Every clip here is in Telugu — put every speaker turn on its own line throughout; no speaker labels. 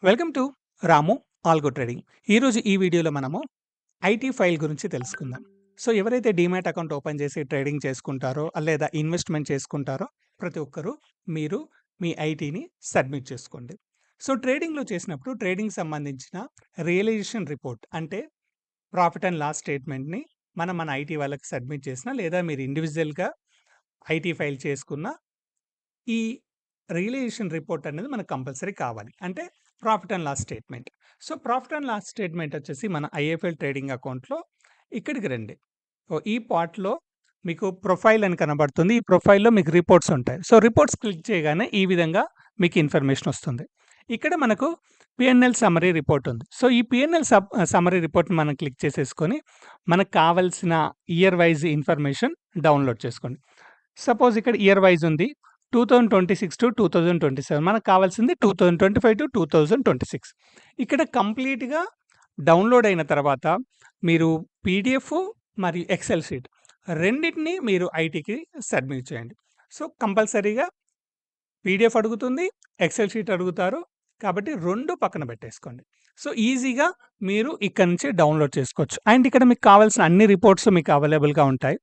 Welcome to Ramu algo trading. ఈరోజు ఈ వీడియోలో మనము ఐటీ ఫైల్ గురించి తెలుసుకుందాం. సో ఎవరైతే డీమ్యాట్ అకౌంట్ ఓపెన్ చేసి ట్రేడింగ్ చేసుకుంటారో లేదా ఇన్వెస్ట్మెంట్ చేసుకుంటారో ప్రతి ఒక్కరూ మీరు మీ ఐటీని సబ్మిట్ చేసుకోండి. సో ట్రేడింగ్లో చేసినప్పుడు ట్రేడింగ్ సంబంధించిన రియలైజేషన్ రిపోర్ట్ అంటే ప్రాఫిట్ అండ్ లాస్ స్టేట్మెంట్ని మన ఐటీ వాళ్ళకి సబ్మిట్ చేసిన లేదా మీరు ఇండివిజువల్గా ఐటీ ఫైల్ చేసుకున్న ఈ రియలైజేషన్ రిపోర్ట్ అనేది మనకు కంపల్సరీ కావాలి. అంటే profit and loss statement. So profit and loss statement వచ్చేసి మన ఐఎఫ్ఎల్ ట్రేడింగ్ అకౌంట్‌లో ఇక్కడికి రండి. ఈ పార్ట్‌లో మీకు ప్రొఫైల్ అని కనబడుతుంది. ఈ ప్రొఫైల్‌లో మీకు రిపోర్ట్స్ ఉంటాయి. సో రిపోర్ట్స్ క్లిక్ చేయగానే ఈ విధంగా మీకు ఇన్ఫర్మేషన్ వస్తుంది. ఇక్కడ మనకు పిఎన్ఎల్ సమ్మరీ రిపోర్ట్ ఉంది. సో ఈ పిఎన్ఎల్ సమ్మరీ రిపోర్ట్‌ని మనం క్లిక్ చేసేసుకొని మనకు కావాల్సిన ఇయర్ వైస్ ఇన్ఫర్మేషన్ డౌన్‌లోడ్ చేసుకోండి. సపోజ్ ఇక్కడ ఇయర్ వైస్ ఉంది. 2026-2027 మనకు కావాల్సింది 2025-2026. ఇక్కడ కంప్లీట్‌గా డౌన్‌లోడ్ అయిన తర్వాత మీరు పీడీఎఫ్ మరియు ఎక్సెల్ షీట్ రెండిటిని మీరు ఐటీకి సబ్మిట్ చేయండి. సో కంపల్సరీగా పీడీఎఫ్ అడుగుతుంది, ఎక్సెల్ షీట్ అడుగుతారు. కాబట్టి 2 పక్కన పెట్టేసుకోండి. సో ఈజీగా మీరు ఇక్కడ నుంచి డౌన్‌లోడ్ చేసుకోవచ్చు. అండ్ ఇక్కడ మీకు కావాల్సిన అన్ని రిపోర్ట్స్ మీకు అవైలబుల్‌గా ఉంటాయి.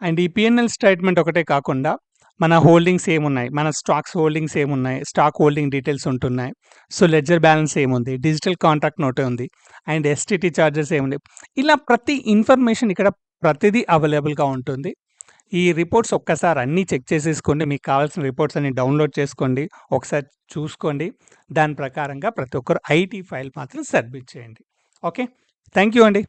అండ్ ఈ పిఎన్ఎల్ స్టేట్మెంట్ ఒకటే కాకుండా మన హోల్డింగ్స్ ఏమున్నాయి, మన స్టాక్స్ హోల్డింగ్స్ ఏమున్నాయి, స్టాక్ హోల్డింగ్ డీటెయిల్స్ ఉంటున్నాయి. సో లెడ్జర్ బ్యాలెన్స్ ఏముంది, డిజిటల్ కాంట్రాక్ట్ నోట్ ఉంది, అండ్ ఎస్టీటీ చార్జెస్ ఏముంది. ఇలా ప్రతి ఇన్ఫర్మేషన్ ఇక్కడ ప్రతిదీ అవైలబుల్‌గా ఉంటుంది. ఈ రిపోర్ట్స్ ఒక్కసారి అన్నీ చెక్ చేసేసుకోండి. మీకు కావాల్సిన రిపోర్ట్స్ అన్ని డౌన్‌లోడ్ చేసుకోండి. ఒకసారి చూసుకోండి. దాని ప్రకారంగా ప్రతి ఒక్కరు ఐటీ ఫైల్ మాత్రం సబ్మిట్ చేయండి. ఓకే. థ్యాంక్ యూ అండి.